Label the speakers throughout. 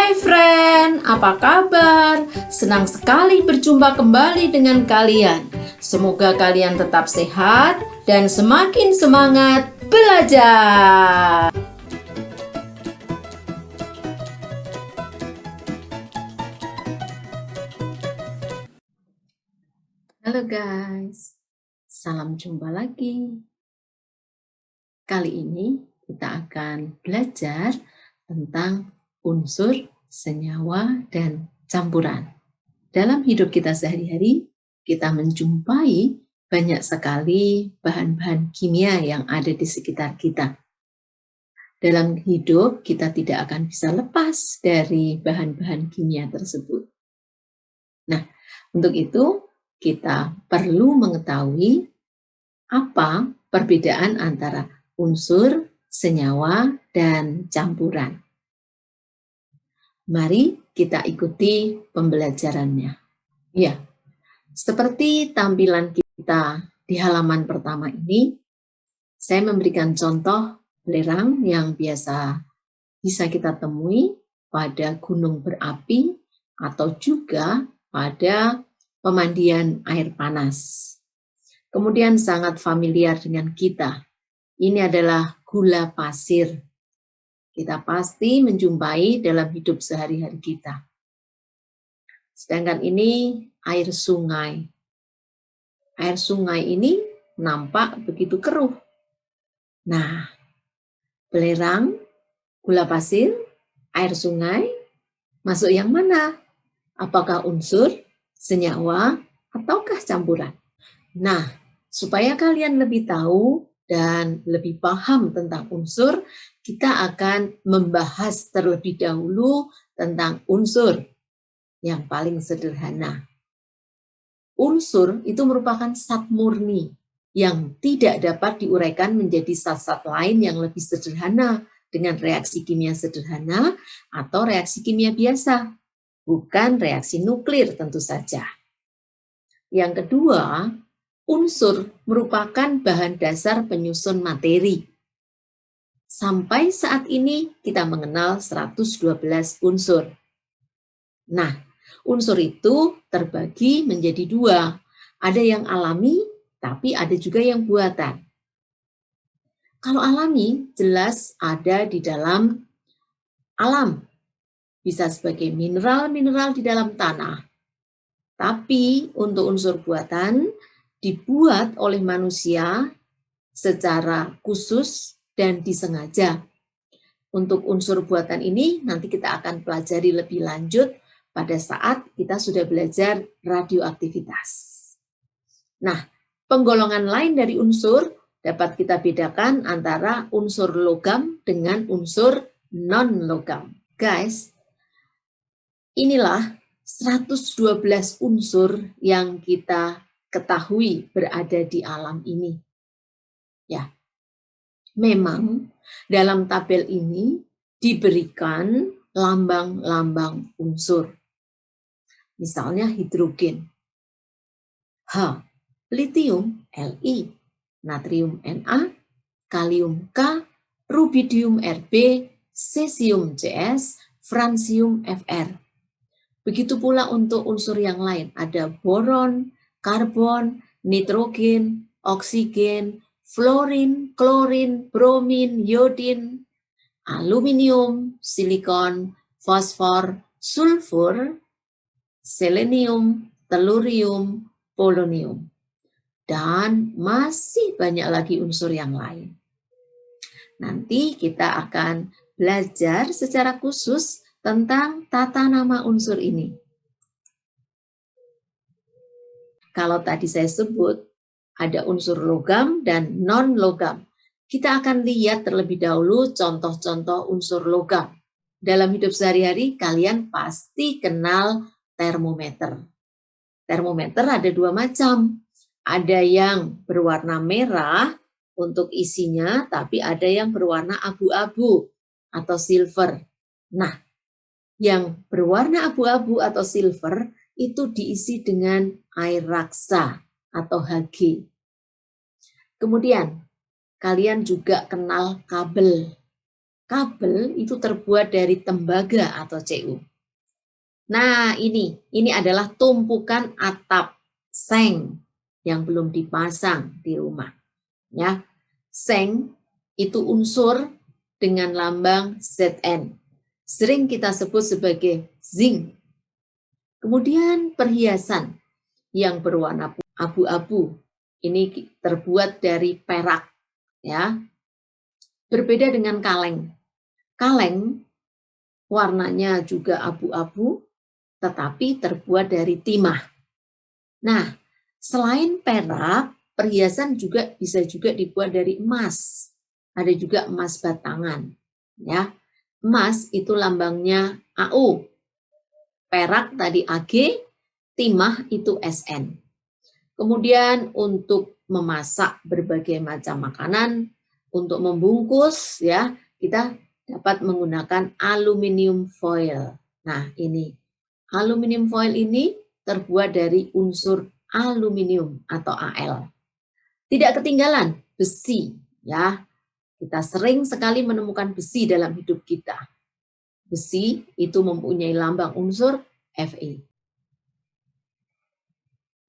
Speaker 1: Hai friend, apa kabar? Senang sekali berjumpa kembali dengan kalian. Semoga kalian tetap sehat dan semakin semangat belajar. Halo guys, salam jumpa lagi. Kali ini kita akan belajar tentang unsur, senyawa, dan campuran. Dalam hidup kita sehari-hari, kita menjumpai banyak sekali bahan-bahan kimia yang ada di sekitar kita. Dalam hidup, kita tidak akan bisa lepas dari bahan-bahan kimia tersebut. Nah, untuk itu kita perlu mengetahui apa perbedaan antara unsur, senyawa, dan campuran. Mari kita ikuti pembelajarannya. Ya, seperti tampilan kita di halaman pertama ini, saya memberikan contoh belerang yang biasa bisa kita temui pada gunung berapi atau juga pada pemandian air panas. Kemudian sangat familiar dengan kita. Ini adalah gula pasir. Kita pasti menjumpai dalam hidup sehari-hari kita. Sedangkan ini air sungai. Air sungai ini nampak begitu keruh. Nah, belerang, gula pasir, air sungai, masuk yang mana? Apakah unsur, senyawa, ataukah campuran? Nah, supaya kalian lebih tahu dan lebih paham tentang unsur, kita akan membahas terlebih dahulu tentang unsur yang paling sederhana. Unsur itu merupakan zat murni yang tidak dapat diuraikan menjadi zat-zat lain yang lebih sederhana dengan reaksi kimia sederhana atau reaksi kimia biasa, bukan reaksi nuklir tentu saja. Yang kedua, unsur merupakan bahan dasar penyusun materi. Sampai saat ini kita mengenal 112 unsur. Nah, unsur itu terbagi menjadi dua. Ada yang alami, tapi ada juga yang buatan. Kalau alami, jelas ada di dalam alam. Bisa sebagai mineral-mineral di dalam tanah. Tapi untuk unsur buatan, dibuat oleh manusia secara khusus dan disengaja. Untuk unsur buatan ini nanti kita akan pelajari lebih lanjut pada saat kita sudah belajar radioaktivitas. Nah, penggolongan lain dari unsur dapat kita bedakan antara unsur logam dengan unsur non-logam. Guys, inilah 112 unsur yang kita ketahui berada di alam ini. Ya, memang dalam tabel ini diberikan lambang-lambang unsur. Misalnya hidrogen, H, litium, Li, natrium Na, kalium K, rubidium Rb, cesium Cs, francium Fr. Begitu pula untuk unsur yang lain, ada boron, karbon, nitrogen, oksigen, fluorin, klorin, bromin, iodin, aluminium, silikon, fosfor, sulfur, selenium, telurium, polonium, dan masih banyak lagi unsur yang lain. Nanti kita akan belajar secara khusus tentang tata nama unsur ini. Kalau tadi saya sebut, ada unsur logam dan non-logam. Kita akan lihat terlebih dahulu contoh-contoh unsur logam. Dalam hidup sehari-hari, kalian pasti kenal termometer. Termometer ada dua macam. Ada yang berwarna merah untuk isinya, tapi ada yang berwarna abu-abu atau silver. Nah, yang berwarna abu-abu atau silver itu diisi dengan air raksa atau Hg. Kemudian, kalian juga kenal kabel. kabel itu terbuat dari tembaga atau Cu. Nah, ini adalah tumpukan atap seng yang belum dipasang di rumah. Ya, seng itu unsur dengan lambang Zn. Sering kita sebut sebagai zinc. Kemudian perhiasan yang berwarna abu-abu. Ini terbuat dari perak, ya. Berbeda dengan kaleng. Kaleng warnanya juga abu-abu, tetapi terbuat dari timah. Nah, selain perak, perhiasan juga bisa juga dibuat dari emas. Ada juga emas batangan, ya. Emas itu lambangnya AU. Perak tadi AG, timah itu SN. Kemudian untuk memasak berbagai macam makanan, untuk membungkus ya, kita dapat menggunakan aluminium foil. Nah, ini aluminium foil ini terbuat dari unsur aluminium atau Al. Tidak ketinggalan besi ya. Kita sering sekali menemukan besi dalam hidup kita. Besi itu mempunyai lambang unsur Fe.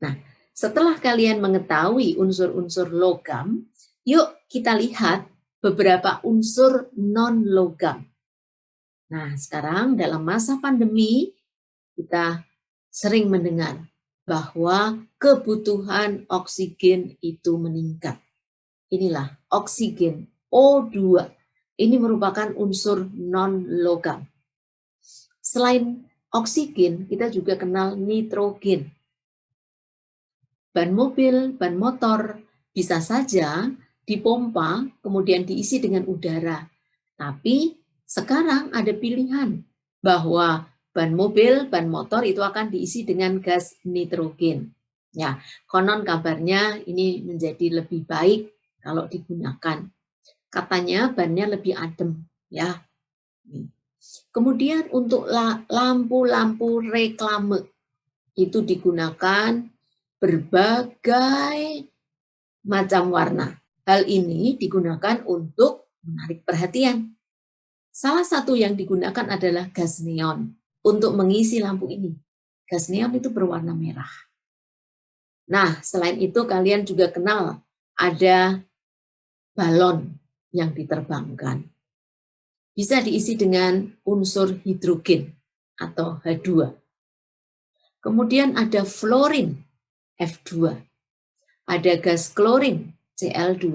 Speaker 1: Nah, setelah kalian mengetahui unsur-unsur logam, yuk kita lihat beberapa unsur non-logam. Nah, sekarang dalam masa pandemi, kita sering mendengar bahwa kebutuhan oksigen itu meningkat. Inilah oksigen, O2. Ini merupakan unsur non-logam. Selain oksigen, kita juga kenal nitrogen. Ban mobil, ban motor bisa saja dipompa, kemudian diisi dengan udara. Tapi sekarang ada pilihan bahwa ban mobil, ban motor itu akan diisi dengan gas nitrogen. Ya, konon kabarnya ini menjadi lebih baik kalau digunakan. Katanya bannya lebih adem, ya. Kemudian untuk lampu-lampu reklame itu digunakan berbagai macam warna. Hal ini digunakan untuk menarik perhatian. Salah satu yang digunakan adalah gas neon untuk mengisi lampu ini. Gas neon itu berwarna merah. Nah, selain itu kalian juga kenal ada balon yang diterbangkan. Bisa diisi dengan unsur hidrogen atau H2. Kemudian ada fluorin, F2. Ada gas klorin, Cl2.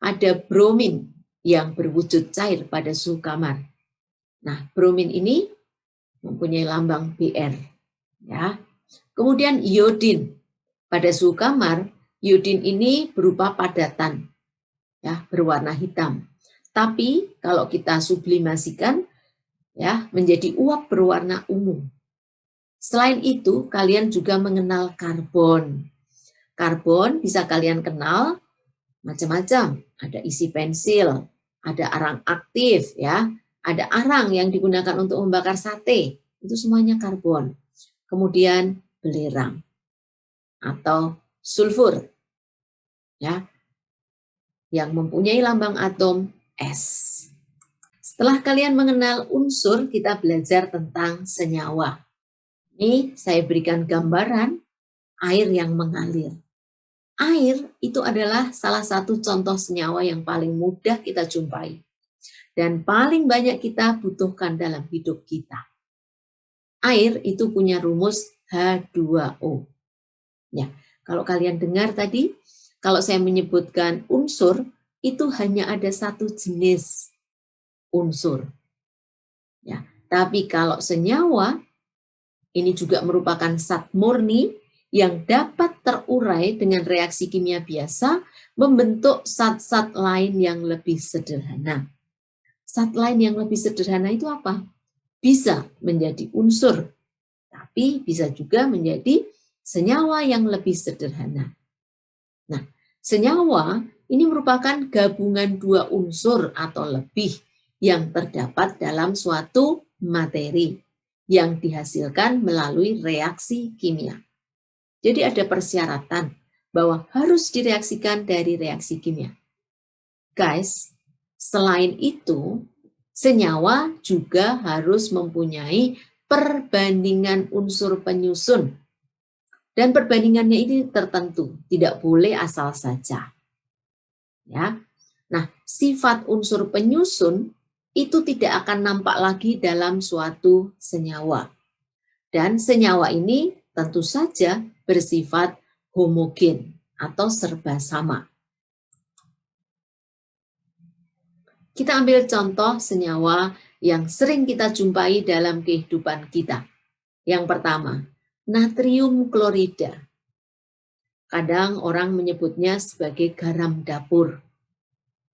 Speaker 1: Ada bromin yang berwujud cair pada suhu kamar. Nah, bromin ini mempunyai lambang Br. Ya. Kemudian iodin. Pada suhu kamar, iodin ini berupa padatan, ya, berwarna hitam. Tapi kalau kita sublimasikan, ya, menjadi uap berwarna ungu. Selain itu, kalian juga mengenal karbon. Karbon bisa kalian kenal macam-macam. Ada isi pensil, ada arang aktif, ya, ada arang yang digunakan untuk membakar sate. Itu semuanya karbon. Kemudian belerang atau sulfur, ya, yang mempunyai lambang atom S. Setelah kalian mengenal unsur, kita belajar tentang senyawa. Ini saya berikan gambaran air yang mengalir. Air itu adalah salah satu contoh senyawa yang paling mudah kita jumpai dan paling banyak kita butuhkan dalam hidup kita. Air itu punya rumus H2O. Ya, kalau kalian dengar tadi, kalau saya menyebutkan unsur, itu hanya ada satu jenis unsur. Ya, tapi kalau senyawa, ini juga merupakan zat murni yang dapat terurai dengan reaksi kimia biasa, membentuk zat-zat lain yang lebih sederhana. Zat lain yang lebih sederhana itu apa? Bisa menjadi unsur, tapi bisa juga menjadi senyawa yang lebih sederhana. Nah, senyawa ini merupakan gabungan dua unsur atau lebih yang terdapat dalam suatu materi yang dihasilkan melalui reaksi kimia. Jadi ada persyaratan bahwa harus direaksikan dari reaksi kimia. Guys, selain itu, senyawa juga harus mempunyai perbandingan unsur penyusun. Dan perbandingannya ini tertentu, tidak boleh asal saja. Ya. Nah, sifat unsur penyusun itu tidak akan nampak lagi dalam suatu senyawa. Dan senyawa ini tentu saja bersifat homogen atau serba sama. Kita ambil contoh senyawa yang sering kita jumpai dalam kehidupan kita. Yang pertama, natrium klorida. Kadang orang menyebutnya sebagai garam dapur.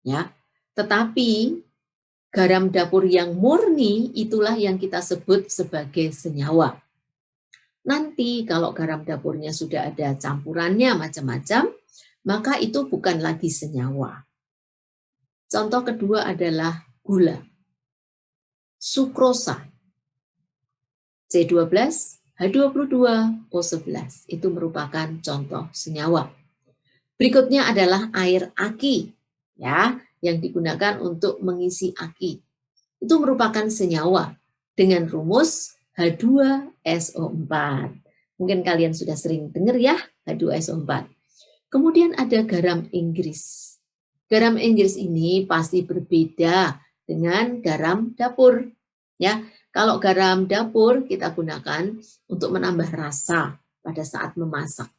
Speaker 1: Ya. Tetapi garam dapur yang murni itulah yang kita sebut sebagai senyawa. Nanti kalau garam dapurnya sudah ada campurannya macam-macam, maka itu bukan lagi senyawa. Contoh kedua adalah gula. Sukrosa. C12, H22, O11. Itu merupakan contoh senyawa. Berikutnya adalah air aki, ya, yang digunakan untuk mengisi aki. Itu merupakan senyawa dengan rumus H2SO4. Mungkin kalian sudah sering dengar ya, H2SO4. Kemudian ada garam Inggris. Garam Inggris ini pasti berbeda dengan garam dapur. Ya, kalau garam dapur kita gunakan untuk menambah rasa pada saat memasak.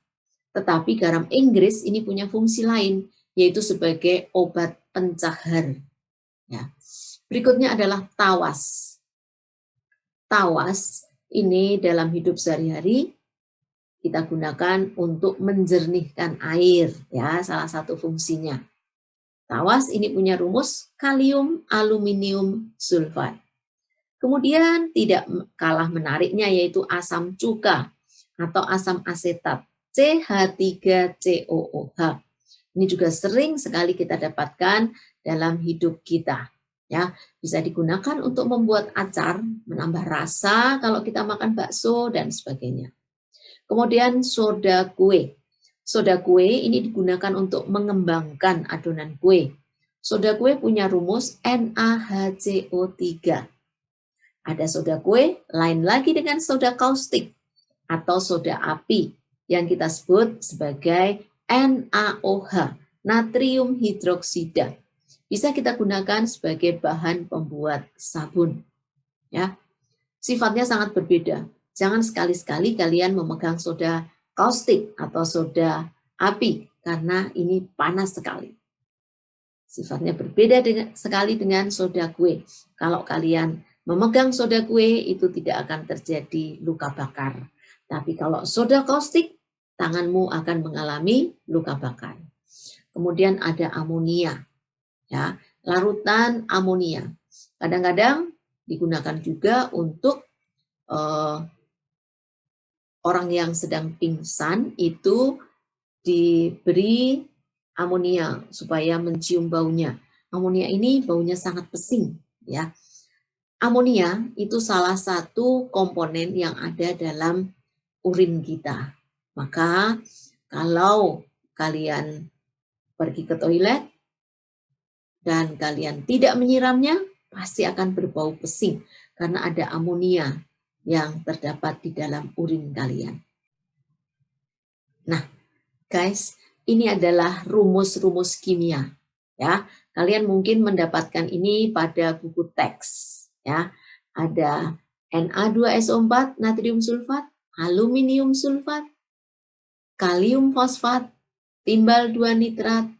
Speaker 1: Tetapi garam Inggris ini punya fungsi lain, yaitu sebagai obat pencahar. Ya. Berikutnya adalah tawas. Tawas ini dalam hidup sehari-hari kita gunakan untuk menjernihkan air, ya, salah satu fungsinya. Tawas ini punya rumus kalium aluminium sulfat. Kemudian tidak kalah menariknya yaitu asam cuka atau asam asetat CH3COOH. Ini juga sering sekali kita dapatkan dalam hidup kita. Ya, bisa digunakan untuk membuat acar, menambah rasa kalau kita makan bakso dan sebagainya. Kemudian soda kue. Soda kue ini digunakan untuk mengembangkan adonan kue. Soda kue punya rumus NaHCO3. Ada soda kue lain lagi dengan soda kaustik atau soda api yang kita sebut sebagai NaOH, natrium hidroksida. Bisa kita gunakan sebagai bahan pembuat sabun. Ya, sifatnya sangat berbeda. Jangan sekali-sekali kalian memegang soda kaustik atau soda api karena ini panas sekali. Sifatnya berbeda sekali dengan soda kue. Kalau kalian memegang soda kue itu tidak akan terjadi luka bakar. Tapi kalau soda kaustik, tanganmu akan mengalami luka bakar. Kemudian ada amonia, ya, larutan amonia. Kadang-kadang digunakan juga untuk orang yang sedang pingsan itu diberi amonia supaya mencium baunya. Amonia ini baunya sangat pesing, ya. Amonia itu salah satu komponen yang ada dalam urin kita. Maka kalau kalian pergi ke toilet dan kalian tidak menyiramnya, pasti akan berbau pesing karena ada amonia yang terdapat di dalam urin kalian. Nah, guys, ini adalah rumus-rumus kimia. Ya, kalian mungkin mendapatkan ini pada buku teks. Ya, ada Na2SO4 natrium sulfat, aluminium sulfat, kalium fosfat, timbal 2 nitrat.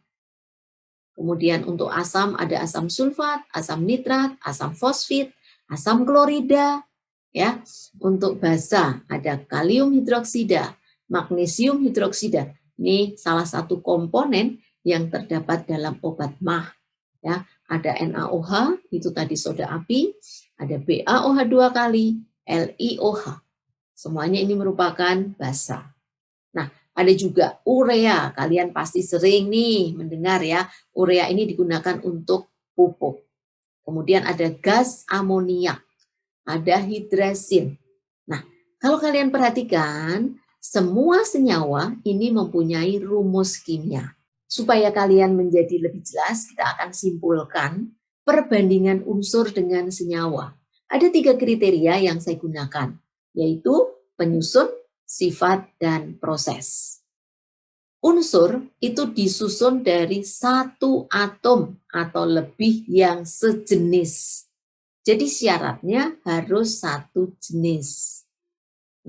Speaker 1: Kemudian untuk asam ada asam sulfat, asam nitrat, asam fosfit, asam klorida. Ya, untuk basa ada kalium hidroksida, magnesium hidroksida. Ini salah satu komponen yang terdapat dalam obat MAH. Ya, ada NaOH, itu tadi soda api, ada BaOH 2 kali, LiOH. Semuanya ini merupakan basa. Nah, ada juga urea. Kalian pasti sering nih mendengar ya, urea ini digunakan untuk pupuk. Kemudian ada gas amoniak. Ada hidrasin. Nah, kalau kalian perhatikan, semua senyawa ini mempunyai rumus kimia. Supaya kalian menjadi lebih jelas, kita akan simpulkan perbandingan unsur dengan senyawa. Ada 3 kriteria yang saya gunakan, yaitu penyusun, sifat, dan proses. Unsur itu disusun dari satu atom atau lebih yang sejenis. Jadi syaratnya harus satu jenis.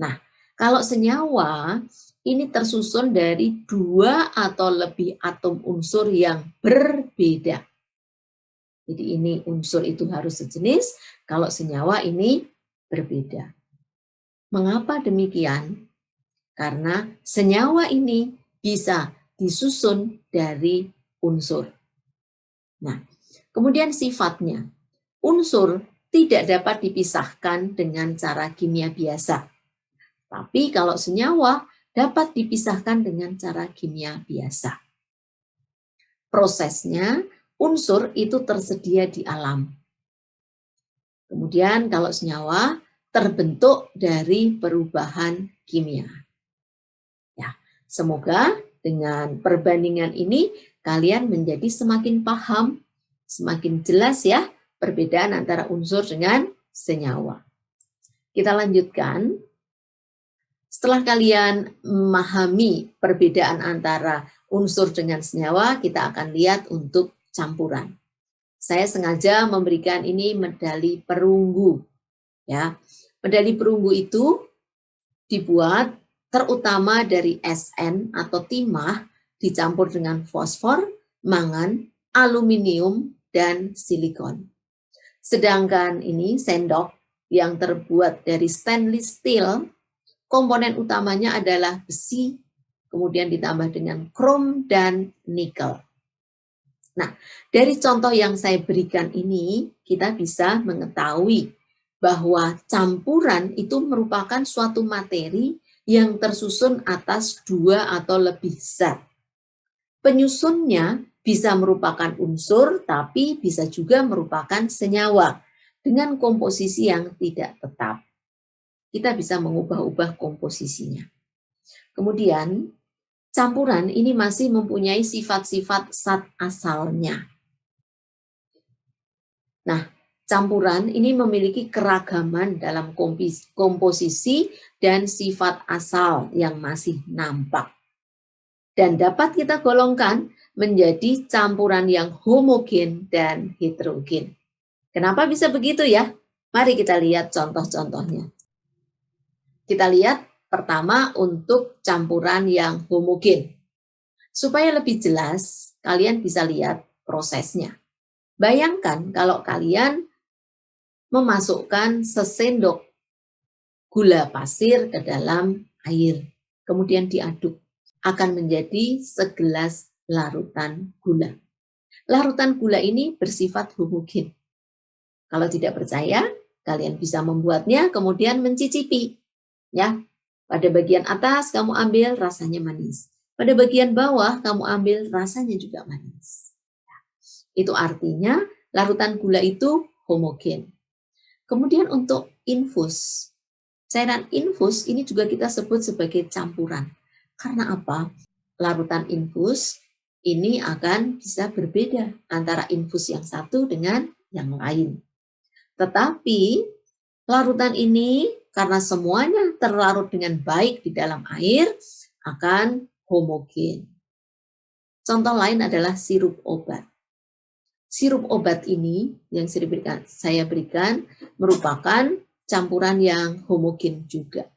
Speaker 1: Nah, kalau senyawa ini tersusun dari 2 atau lebih atom unsur yang berbeda. Jadi ini unsur itu harus sejenis, kalau senyawa ini berbeda. Mengapa demikian? Karena senyawa ini bisa disusun dari unsur. Nah, kemudian sifatnya. Unsur tidak dapat dipisahkan dengan cara kimia biasa. Tapi kalau senyawa dapat dipisahkan dengan cara kimia biasa. Prosesnya, unsur itu tersedia di alam. Kemudian kalau senyawa terbentuk dari perubahan kimia. Ya, semoga dengan perbandingan ini kalian menjadi semakin paham, semakin jelas ya perbedaan antara unsur dengan senyawa. Kita lanjutkan. Setelah kalian memahami perbedaan antara unsur dengan senyawa, kita akan lihat untuk campuran. Saya sengaja memberikan ini medali perunggu. Ya, medali perunggu itu dibuat terutama dari SN atau timah dicampur dengan fosfor, mangan, aluminium, dan silikon. Sedangkan ini sendok yang terbuat dari stainless steel, komponen utamanya adalah besi, kemudian ditambah dengan krom dan nikel. Nah, dari contoh yang saya berikan ini, kita bisa mengetahui bahwa campuran itu merupakan suatu materi yang tersusun atas 2 atau lebih zat. Penyusunnya bisa merupakan unsur, tapi bisa juga merupakan senyawa dengan komposisi yang tidak tetap. Kita bisa mengubah-ubah komposisinya. Kemudian, campuran ini masih mempunyai sifat-sifat zat asalnya. Nah, campuran ini memiliki keragaman dalam komposisi dan sifat asal yang masih nampak. Dan dapat kita golongkan menjadi campuran yang homogen dan heterogen. Kenapa bisa begitu ya? Mari kita lihat contoh-contohnya. Kita lihat pertama untuk campuran yang homogen. Supaya lebih jelas, kalian bisa lihat prosesnya. Bayangkan kalau kalian memasukkan sesendok gula pasir ke dalam air, kemudian diaduk, akan menjadi segelas larutan gula. Larutan gula ini bersifat homogen. Kalau tidak percaya, kalian bisa membuatnya kemudian mencicipi. Ya, pada bagian atas kamu ambil rasanya manis. Pada bagian bawah kamu ambil rasanya juga manis. Itu artinya larutan gula itu homogen. Kemudian untuk infus. Cairan infus ini juga kita sebut sebagai campuran. Karena apa? Larutan infus ini akan bisa berbeda antara infus yang satu dengan yang lain. Tetapi larutan ini karena semuanya terlarut dengan baik di dalam air akan homogen. Contoh lain adalah sirup obat. Sirup obat ini yang saya berikan merupakan campuran yang homogen juga.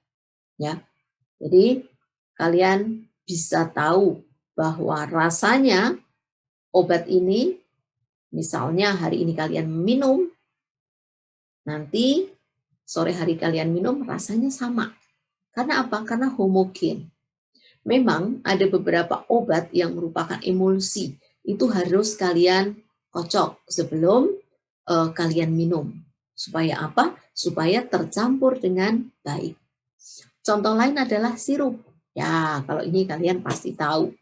Speaker 1: Ya. Jadi kalian bisa tahu bahwa rasanya obat ini, misalnya hari ini kalian minum, nanti sore hari kalian minum rasanya sama. Karena apa? Karena homogen. Memang ada beberapa obat yang merupakan emulsi. Itu harus kalian kocok sebelum kalian minum. Supaya apa? Supaya tercampur dengan baik. Contoh lain adalah sirup. Ya, kalau ini kalian pasti tahu.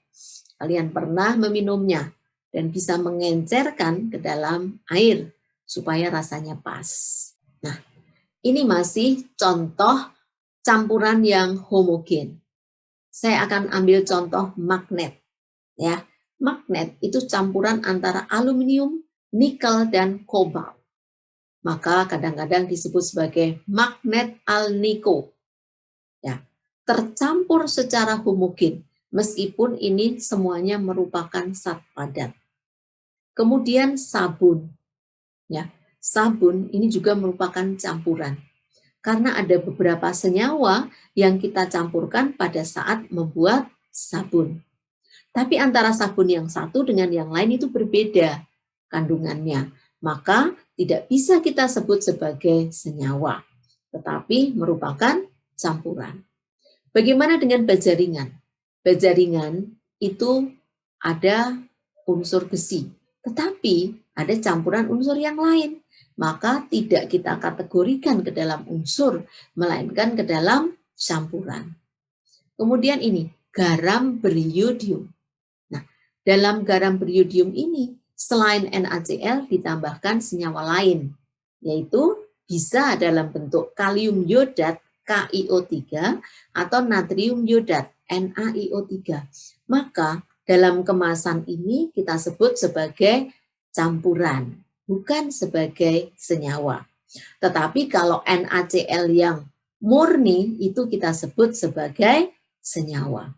Speaker 1: Kalian pernah meminumnya dan bisa mengencerkan ke dalam air supaya rasanya pas. Nah, ini masih contoh campuran yang homogen. Saya akan ambil contoh magnet. Ya, magnet itu campuran antara aluminium nikel, dan kobalt. Maka kadang-kadang disebut sebagai magnet alnico. Ya, tercampur secara homogen, meskipun ini semuanya merupakan zat padat. Kemudian sabun. Ya, sabun ini juga merupakan campuran. Karena ada beberapa senyawa yang kita campurkan pada saat membuat sabun. Tapi antara sabun yang satu dengan yang lain itu berbeda kandungannya. Maka tidak bisa kita sebut sebagai senyawa, tetapi merupakan campuran. Bagaimana dengan baja ringan? Baja ringan itu ada unsur besi, tetapi ada campuran unsur yang lain. Maka tidak kita kategorikan ke dalam unsur, melainkan ke dalam campuran. Kemudian ini, garam beriodium. Nah, dalam garam beriodium ini, selain NaCl ditambahkan senyawa lain, yaitu bisa dalam bentuk kalium iodat KiO3 atau natrium iodat NaIO3. Maka dalam kemasan ini kita sebut sebagai campuran, bukan sebagai senyawa. Tetapi kalau NaCl yang murni itu kita sebut sebagai senyawa.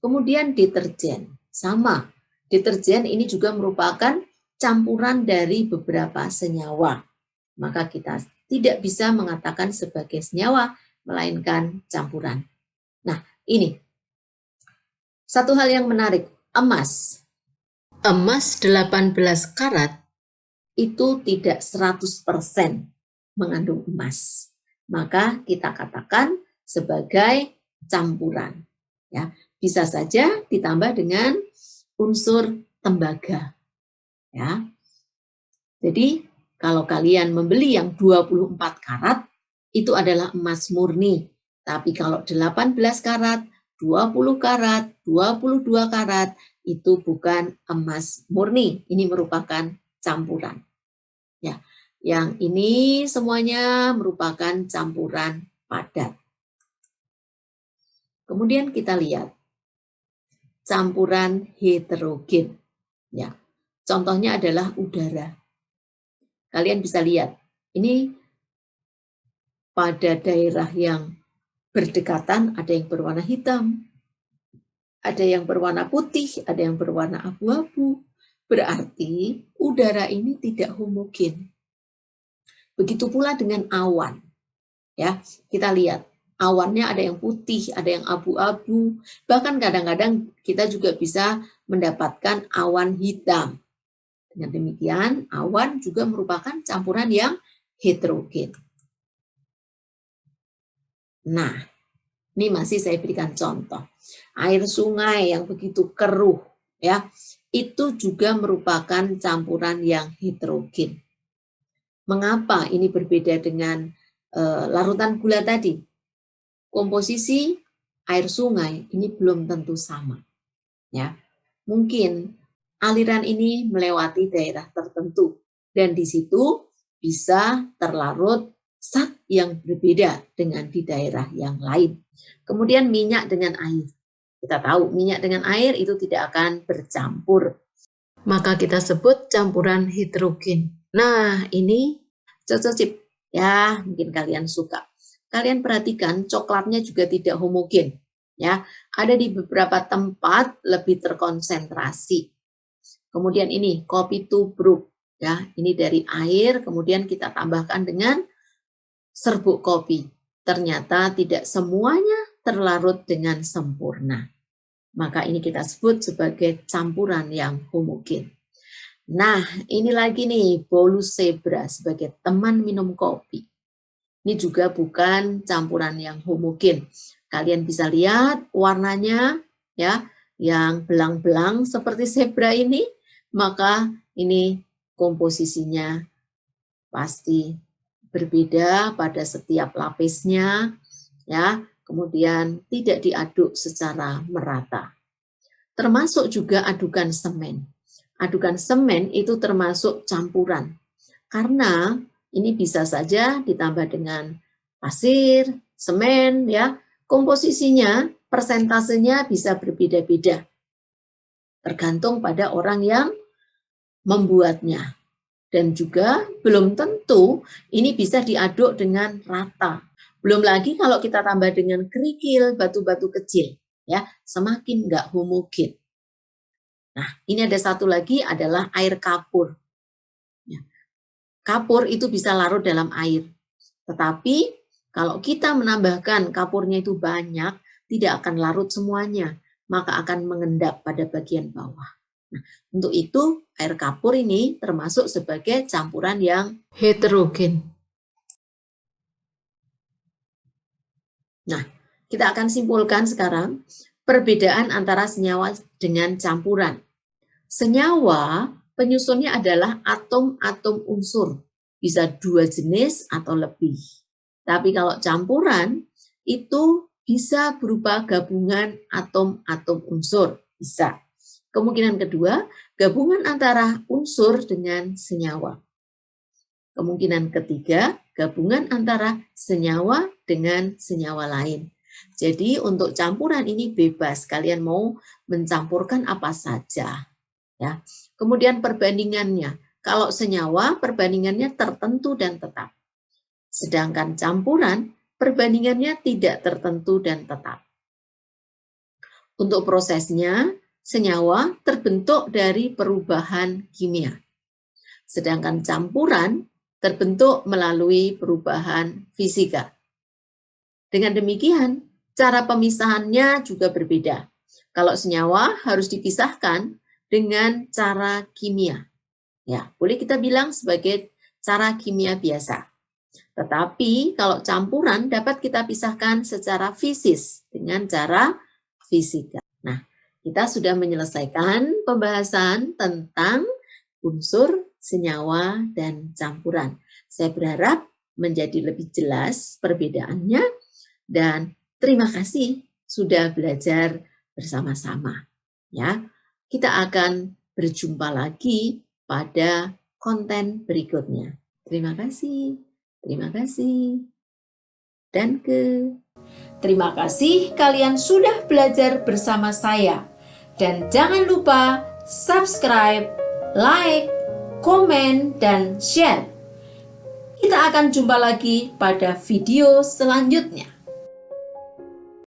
Speaker 1: Kemudian deterjen, sama. Deterjen ini juga merupakan campuran dari beberapa senyawa. Maka kita tidak bisa mengatakan sebagai senyawa, melainkan campuran. Nah, ini satu hal yang menarik, emas. Emas 18 karat itu tidak 100% mengandung emas. Maka kita katakan sebagai campuran. Ya, bisa saja ditambah dengan unsur tembaga. Ya. Jadi, kalau kalian membeli yang 24 karat, itu adalah emas murni. Tapi kalau 18 karat, 20 karat, 22 karat, itu bukan emas murni. Ini merupakan campuran. Ya, yang ini semuanya merupakan campuran padat. Kemudian kita lihat campuran heterogen. Ya, contohnya adalah udara. Kalian bisa lihat, ini pada daerah yang berdekatan ada yang berwarna hitam, ada yang berwarna putih, ada yang berwarna abu-abu. Berarti udara ini tidak homogen. Begitu pula dengan awan. Ya, kita lihat awannya ada yang putih, ada yang abu-abu. Bahkan kadang-kadang kita juga bisa mendapatkan awan hitam. Dengan demikian, awan juga merupakan campuran yang heterogen. Nah, ini masih saya berikan contoh. Air sungai yang begitu keruh, ya, itu juga merupakan campuran yang heterogen. Mengapa ini berbeda dengan larutan gula tadi? Komposisi air sungai ini belum tentu sama. Ya, mungkin aliran ini melewati daerah tertentu dan di situ bisa terlarut zat yang berbeda dengan di daerah yang lain. Kemudian minyak dengan air. Kita tahu minyak dengan air itu tidak akan bercampur. Maka kita sebut campuran heterogen. Nah, ini cocok ya, mungkin kalian suka. Kalian perhatikan coklatnya juga tidak homogen. Ya, ada di beberapa tempat lebih terkonsentrasi. Kemudian ini kopi tubruk, ya, ini dari air, kemudian kita tambahkan dengan serbuk kopi. Ternyata tidak semuanya terlarut dengan sempurna. Maka ini kita sebut sebagai campuran yang homogen. Nah, ini lagi nih bolus zebra sebagai teman minum kopi. Ini juga bukan campuran yang homogen. Kalian bisa lihat warnanya ya, yang belang-belang seperti zebra ini, maka ini komposisinya pasti berbeda pada setiap lapisnya ya, kemudian tidak diaduk secara merata. Termasuk juga adukan semen. Adukan semen itu termasuk campuran. Karena ini bisa saja ditambah dengan pasir, semen ya. Komposisinya, persentasenya bisa berbeda-beda. Tergantung pada orang yang membuatnya. Dan juga belum tentu ini bisa diaduk dengan rata. Belum lagi kalau kita tambah dengan kerikil, batu-batu kecil, ya, semakin nggak homogen. Nah, ini ada satu lagi adalah air kapur. Ya. Kapur itu bisa larut dalam air. Tetapi kalau kita menambahkan kapurnya itu banyak, tidak akan larut semuanya, maka akan mengendap pada bagian bawah. Nah, untuk itu air kapur ini termasuk sebagai campuran yang heterogen. Nah, kita akan simpulkan sekarang perbedaan antara senyawa dengan campuran. Senyawa penyusunnya adalah atom-atom unsur, bisa 2 jenis atau lebih. Tapi kalau campuran itu bisa berupa gabungan atom-atom unsur, bisa. Kemungkinan kedua, gabungan antara unsur dengan senyawa. Kemungkinan ketiga, gabungan antara senyawa dengan senyawa lain. Jadi untuk campuran ini bebas, kalian mau mencampurkan apa saja. Ya. Kemudian perbandingannya, kalau senyawa perbandingannya tertentu dan tetap. Sedangkan campuran perbandingannya tidak tertentu dan tetap. Untuk prosesnya, senyawa terbentuk dari perubahan kimia. Sedangkan campuran terbentuk melalui perubahan fisika. Dengan demikian, cara pemisahannya juga berbeda. Kalau senyawa harus dipisahkan dengan cara kimia. Ya, boleh kita bilang sebagai cara kimia biasa. Tetapi kalau campuran dapat kita pisahkan secara fisis dengan cara fisika. Nah, kita sudah menyelesaikan pembahasan tentang unsur, senyawa, dan campuran. Saya berharap menjadi lebih jelas perbedaannya dan terima kasih sudah belajar bersama-sama. Ya, kita akan berjumpa lagi pada konten berikutnya. Terima kasih. Terima kasih. Terima kasih kalian sudah belajar bersama saya. Dan jangan lupa subscribe, like, komen, dan share. Kita akan jumpa lagi pada video selanjutnya.